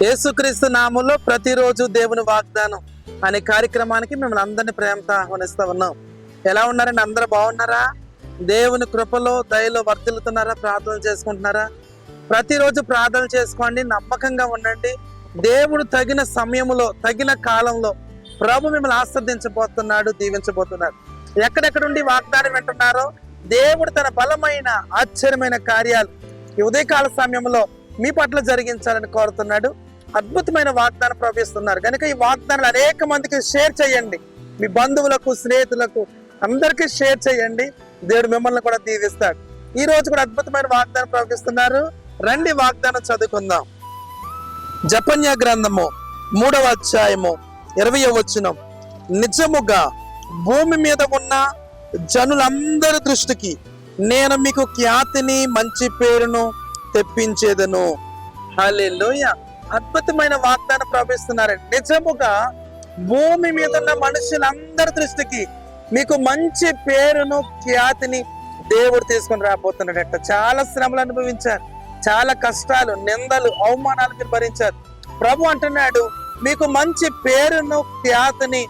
యేసుక్రీస్తు నామములో ప్రతిరోజు దేవుని వాగ్దానం అనే కార్యక్రమానికి మిమ్మల్ని అందరినీ ప్రేమతో ఆహ్వానిస్తా ఉన్నాం. ఎలా ఉన్నారండి? అందరూ బాగున్నారా? దేవుని కృపలో దయలో వర్ధిల్లుతున్నారా? ప్రార్థన చేసుకుంటున్నారా? ప్రతిరోజు ప్రార్థన చేసుకోండి, నమ్మకంగా ఉండండి. దేవుడు తగిన సమయంలో తగిన కాలంలో ప్రభు మిమ్మల్ని ఆస్వాదించబోతున్నాడు, దీవించబోతున్నాడు. ఎక్కడెక్కడుండి వాగ్దానం వింటున్నారో దేవుడు తన బలమైన ఆశ్చర్యమైన కార్యాలు ఈ ఉదయకాల సమయంలో మీ పట్ల జరిగించాలని కోరుతున్నాడు. అద్భుతమైన వాగ్దానం ప్రవేశిస్తున్నారు కనుక ఈ వాగ్దానాలు అనేక మందికి షేర్ చేయండి. మీ బంధువులకు, స్నేహితులకు అందరికీ షేర్ చేయండి. దేవుడు మిమ్మల్ని కూడా దీవిస్తాడు. ఈ రోజు కూడా అద్భుతమైన వాగ్దానం ప్రవేశిస్తున్నారు. రండి వాగ్దానం చదువుకుందాం. జపన్యా గ్రంథము 3వ అధ్యాయము 20వ వచనం. నిజముగా భూమి మీద ఉన్న జనులందరి దృష్టికి నేను మీకు ఖ్యాతిని, మంచి పేరును తెప్పించేదను. హల్లెలూయా. అద్భుతమైన వాగ్దానం ప్రవేశిస్తున్నారండి. నిజముగా భూమి మీద ఉన్న మనుషులందరి దృష్టికి మీకు మంచి పేరును, ఖ్యాతిని దేవుడు తీసుకొని రాబోతున్నాడట. చాలా శ్రమలు అనుభవించారు, చాలా కష్టాలు, నిందలు, అవమానాలు మీరు భరించారు. ప్రభు అంటున్నాడు, మీకు మంచి పేరును, ఖ్యాతిని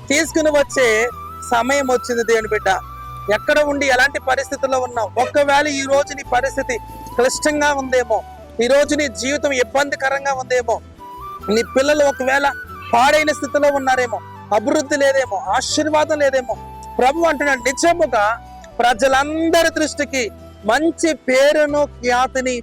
తీసుకుని వచ్చే సమయం వచ్చింది. దేవుని బిడ్డ, ఎక్కడ ఉండి ఎలాంటి పరిస్థితుల్లో ఉన్నావు? ఒకవేళ ఈ రోజు నీ పరిస్థితి క్లిష్టంగా ఉందేమో, ఈ రోజు నీ జీవితం ఇబ్బందికరంగా ఉందేమో, నీ పిల్లలు ఒకవేళ పాడైన స్థితిలో ఉన్నారేమో, అభివృద్ధి లేదేమో, ఆశీర్వాదం లేదేమో, ప్రభు అంటున్నాడు, నిజముగా ప్రజలందరి దృష్టికి మంచి పేరును, ఖ్యాతిని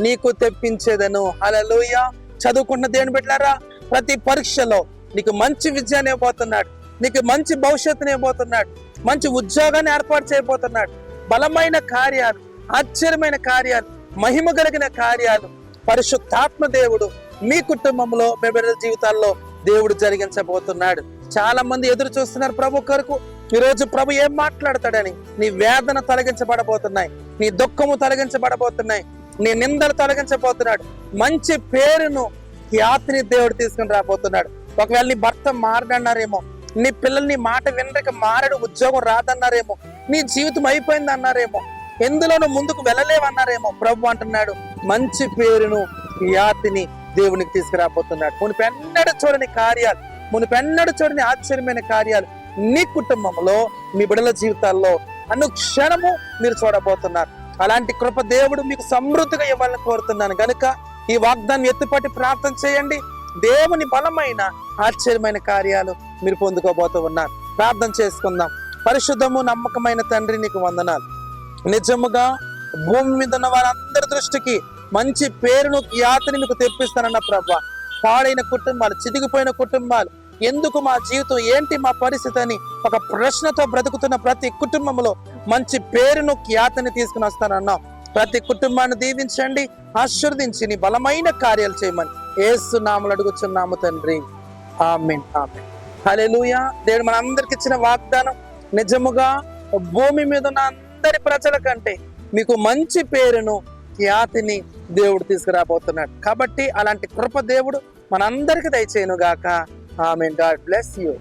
నీకు తెప్పించేదను. హల్లెలూయా. చదువుకున్న దేవుని బిడ్డలారా, ప్రతి పరీక్షలో నీకు మంచి విజయాన్ని ఇవ్వబోతున్నాడు, నీకు మంచి భవిష్యత్తుని ఇవ్వబోతున్నాడు, మంచి ఉద్యోగాన్ని ఏర్పాటు చేయబోతున్నాడు. బలమైన కార్యాలు, ఆశ్చర్యమైన కార్యాలు, మహిమ కలిగిన కార్యాలు పరిశుద్ధాత్మ దేవుడు మీ కుటుంబంలో, మీ బిడ్డల జీవితాల్లో దేవుడు జరిగించబోతున్నాడు. చాలా మంది ఎదురు చూస్తున్నారు ప్రభు కొరకు. ఈ రోజు ప్రభు ఏం మాట్లాడతాడని. నీ వేదన తొలగించబడబోతున్నాయి, నీ దుఃఖము తొలగించబడబోతున్నాయి, నీ నిందలు తొలగించబోతున్నాడు. మంచి పేరును, ఖ్యాతిని దేవుడు తీసుకుని రాబోతున్నాడు. ఒకవేళ నీ భర్త మారడన్నారేమో, నీ పిల్లల్ని మాట వినక మారడు, ఉద్యోగం రాదన్నారేమో, నీ జీవితం అయిపోయింది అన్నారేమో, ఎందులోనూ ముందుకు వెళ్ళలేవన్నారేమో, ప్రభు అంటున్నాడు మంచి పేరును, ఖ్యాతిని దేవునికి తీసుకురాబోతున్నాడు. మునిపెన్నడూ చూడని కార్యాలు, మునిపెన్నడూ చూడని ఆశ్చర్యమైన కార్యాలు నీ కుటుంబంలో, మీ బిడ్డల జీవితాల్లో అనుక్షణము మీరు చూడబోతున్నారు. అలాంటి కృప దేవుడు మీకు సమృద్ధిగా ఇవ్వాలని కోరుతున్నాను కనుక ఈ వాగ్దాన్ని ఎత్తుపట్టి ప్రార్థన చేయండి. దేవుని బలమైన ఆశ్చర్యమైన కార్యాలు మీరు పొందుకోబోతూ ఉన్నారు. ప్రార్థన చేసుకుందాం. పరిశుద్ధము నమ్మకమైన తండ్రి, నీకు వందనాలు. నిజముగా భూమి మీద ఉన్న వారందరి దృష్టికి మంచి పేరును, ఖ్యాతిని మీకు తెప్పిస్తానన్న ప్రభు. పాడైన కుటుంబాలు, చితికిపోయిన కుటుంబాలు, ఎందుకు మా జీవితం, ఏంటి మా పరిస్థితి అని ఒక ప్రశ్నతో బ్రతుకుతున్న ప్రతి కుటుంబంలో మంచి పేరును, ఖ్యాతిని తీసుకుని వస్తానన్నాం. ప్రతి కుటుంబాన్ని దీవించండి, ఆశీర్వదించి నీ బలమైన కార్యాలు చేయమని యేసు నామములో అడుగుచున్నాము తండ్రి. ఆమేన్, ఆమేన్. హల్లెలూయా. దేవుడు మన అందరికి ఇచ్చిన వాగ్దానం నిజముగా భూమి మీద ఉన్న అందరి ప్రజల కంటే మీకు మంచి పేరును, ఖ్యాతిని దేవుడు తీసుకురాబోతున్నాడు. కాబట్టి అలాంటి కృప దేవుడు మనందరికి దయచేయును గాక. ఆమేన్. God bless you.